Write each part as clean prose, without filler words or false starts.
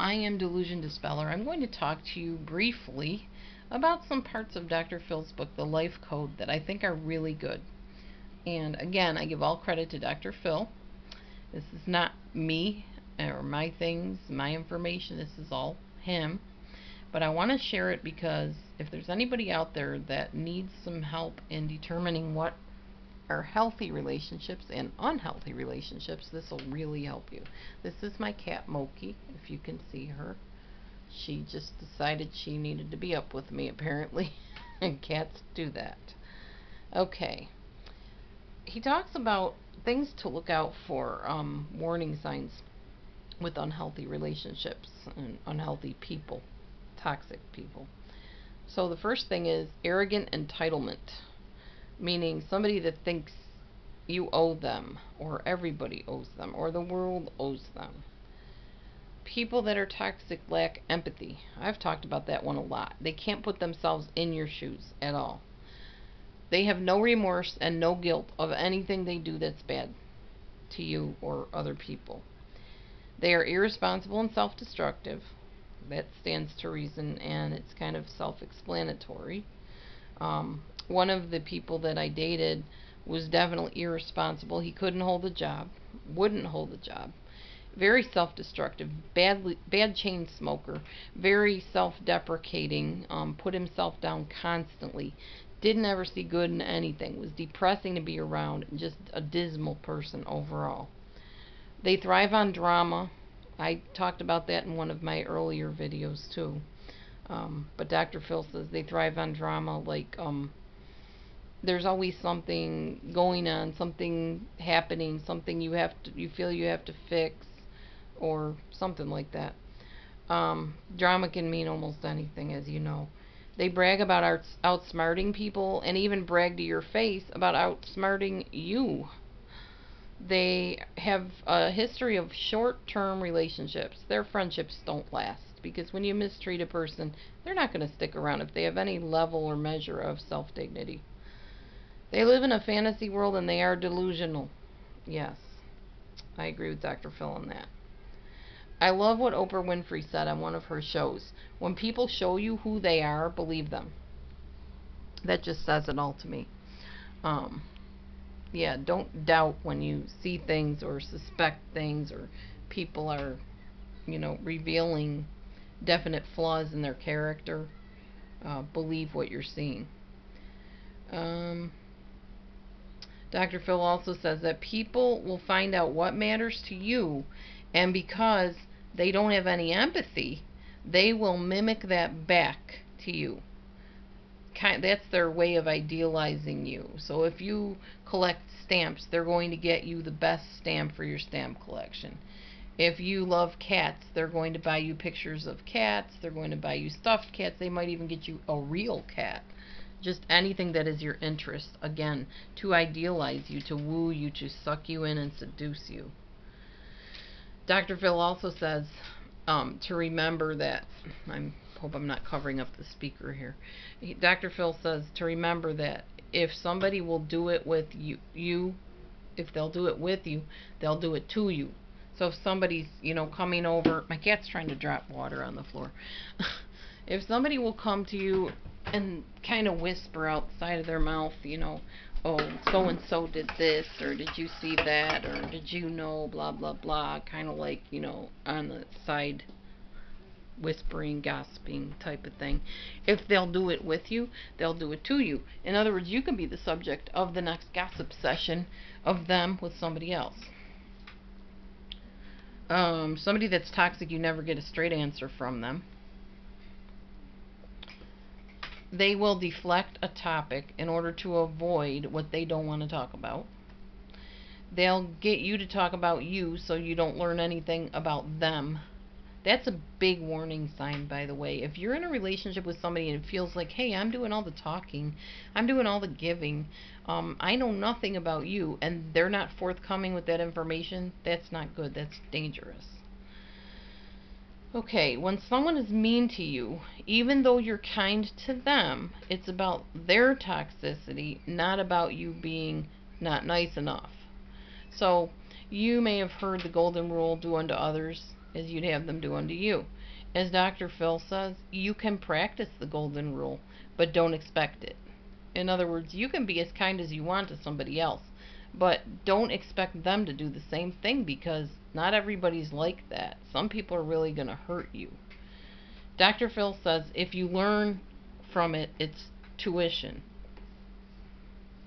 I am Delusion Dispeller. I'm going to talk to you briefly about some parts of Dr. Phil's book, The Life Code, that I think are really good. And again, I give all credit to Dr. Phil. This is not me or my things, my information. This is all him. But I want to share it because if there's anybody out there that needs some help in determining what are healthy relationships and unhealthy relationships, this will really help you. This is my cat Moki, if you can see her. She just decided she needed to be up with me, apparently. And cats do that. Okay. He talks about things to look out for, warning signs with unhealthy relationships and unhealthy people, toxic people. So the first thing is arrogant entitlement, meaning somebody that thinks you owe them, or everybody owes them, or the world owes them. People that are toxic lack empathy. I've talked about that one a lot. They can't put themselves in your shoes at all. They have no remorse and no guilt of anything they do that's bad to you or other people. They are irresponsible and self-destructive. That stands to reason, and it's kind of self-explanatory. One of the people that I dated was definitely irresponsible. He couldn't hold a job, wouldn't hold a job. Very self-destructive, bad chain smoker, very self-deprecating, put himself down constantly, didn't ever see good in anything, was depressing to be around, just a dismal person overall. They thrive on drama. I talked about that in one of my earlier videos too. But Dr. Phil says they thrive on drama, like there's always something going on, something happening, something you feel you have to fix, or something like that. Drama can mean almost anything, as you know. They brag about outsmarting people, and even brag to your face about outsmarting you. They have a history of short-term relationships. Their friendships don't last, because when you mistreat a person, they're not going to stick around if they have any level or measure of self-dignity. They live in a fantasy world, and they are delusional. Yes, I agree with Dr. Phil on that. I love what Oprah Winfrey said on one of her shows. When people show you who they are, believe them. That just says it all to me. Yeah, don't doubt when you see things or suspect things, or people are, revealing definite flaws in their character. Believe what you're seeing. Dr. Phil also says that people will find out what matters to you, and because they don't have any empathy, they will mimic that back to you. That's their way of idealizing you. So if you collect stamps, they're going to get you the best stamp for your stamp collection. If you love cats, they're going to buy you pictures of cats. They're going to buy you stuffed cats. They might even get you a real cat. Just anything that is your interest, again, to idealize you, to woo you, to suck you in and seduce you. Dr. Phil also says to remember that, I hope I'm not covering up the speaker here. Dr. Phil says to remember that if somebody will do it with you, if they'll do it with you, they'll do it to you. So if somebody's, coming over, my cat's trying to drop water on the floor. If somebody will come to you and kind of whisper outside of their mouth, oh, so-and-so did this, or did you see that, or did you know, blah, blah, blah, kind of like, on the side, whispering, gossiping type of thing. If they'll do it with you, they'll do it to you. In other words, you can be the subject of the next gossip session of them with somebody else. Somebody that's toxic, you never get a straight answer from them. They will deflect a topic in order to avoid what they don't want to talk about. They'll get you to talk about you so you don't learn anything about them. That's a big warning sign, by the way. If you're in a relationship with somebody and it feels like, hey, I'm doing all the talking, I'm doing all the giving, I know nothing about you, and they're not forthcoming with that information, that's not good. That's dangerous. Okay, when someone is mean to you, even though you're kind to them, it's about their toxicity, not about you being not nice enough. So, you may have heard the golden rule, do unto others as you'd have them do unto you. as Dr. Phil says, you can practice the golden rule, but don't expect it. In other words, you can be as kind as you want to somebody else, but don't expect them to do the same thing, because not everybody's like that. Some people are really going to hurt you. Dr. Phil says if you learn from it, it's tuition.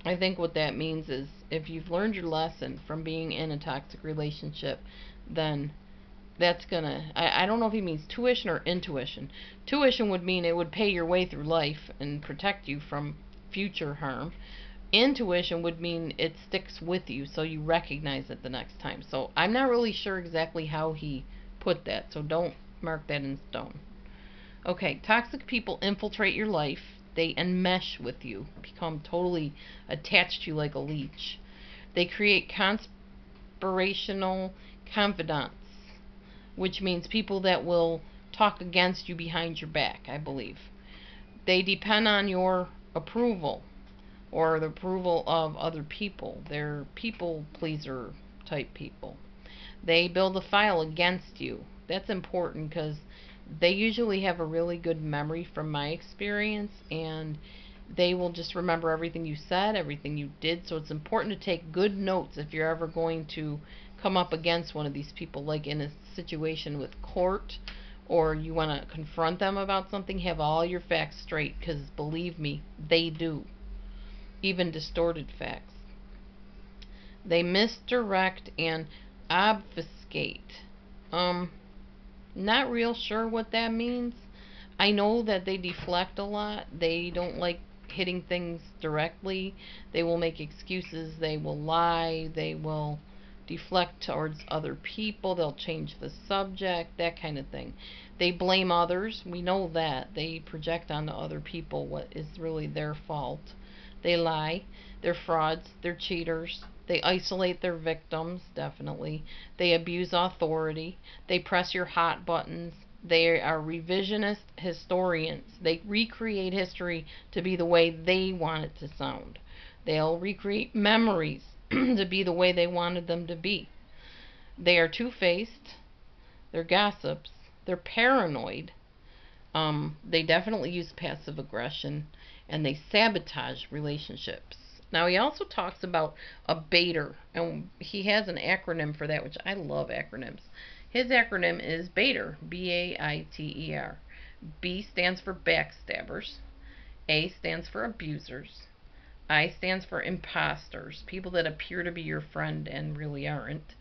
I think what that means is if you've learned your lesson from being in a toxic relationship, then that's gonna, I don't know if he means tuition or intuition. Tuition would mean it would pay your way through life and protect you from future harm. Intuition would mean it sticks with you, so you recognize it the next time. So I'm not really sure exactly how he put that, so don't mark that in stone. Okay, toxic people infiltrate your life. They enmesh with you, become totally attached to you like a leech. They create conspirational confidants, which means people that will talk against you behind your back, I believe. They depend on your approval or the approval of other people. They're people pleaser type people. They build a file against you. That's important because they usually have a really good memory from my experience, and they will just remember everything you said, everything you did. So it's important to take good notes if you're ever going to come up against one of these people, like in a situation with court, or you want to confront them about something. Have all your facts straight, because believe me, they do, even distorted facts. They misdirect and obfuscate. Not real sure what that means. I know that they deflect a lot. They don't like hitting things directly. They will make excuses. They will lie. They will deflect towards other people. They'll change the subject, that kind of thing. They blame others. We know that. They project onto other people what is really their fault. They lie. They're frauds. They're cheaters. They isolate their victims, definitely. They abuse authority. They press your hot buttons. They are revisionist historians. They recreate history to be the way they want it to sound. They'll recreate memories to be the way they wanted them to be. They are two-faced. They're gossips. They're paranoid. They definitely use passive aggression, and they sabotage relationships. Now, he also talks about a baiter, and he has an acronym for that, which I love acronyms. His acronym is BAITER, B-A-I-T-E-R. B stands for backstabbers. A stands for abusers. I stands for imposters, people that appear to be your friend and really aren't.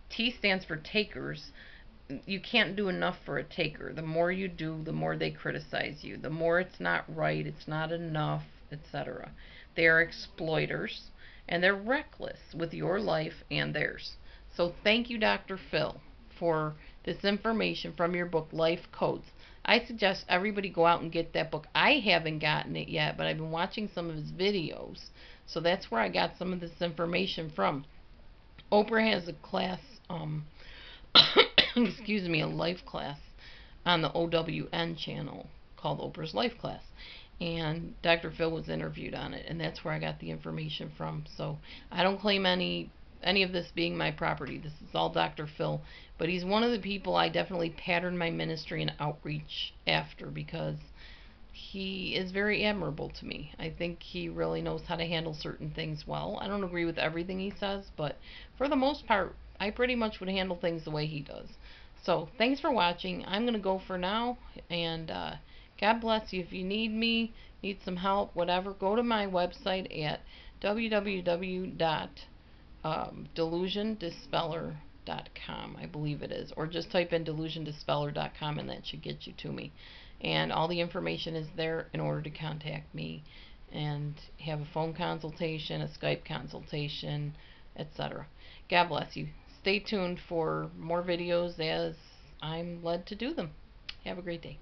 T stands for takers. You can't do enough for a taker. The more you do, the more they criticize you. The more it's not right, it's not enough, etc. They are exploiters, and they're reckless with your life and theirs. So thank you, Dr. Phil, for this information from your book, Life Codes. I suggest everybody go out and get that book. I haven't gotten it yet, but I've been watching some of his videos, so that's where I got some of this information from. Oprah has a class, excuse me, a life class on the OWN channel called Oprah's Life Class. And Dr. Phil was interviewed on it, and that's where I got the information from. So I don't claim any of this being my property. This is all Dr. Phil, but he's one of the people I definitely pattern my ministry and outreach after, because he is very admirable to me. I think he really knows how to handle certain things well. I don't agree with everything he says, but for the most part, I pretty much would handle things the way he does. So thanks for watching. I'm going to go for now, and God bless you. If you need me, need some help, whatever, go to my website at www.delusiondispeller.com, I believe it is, or just type in delusiondispeller.com and that should get you to me. And all the information is there in order to contact me and have a phone consultation, a Skype consultation, etc. God bless you. Stay tuned for more videos as I'm led to do them. Have a great day.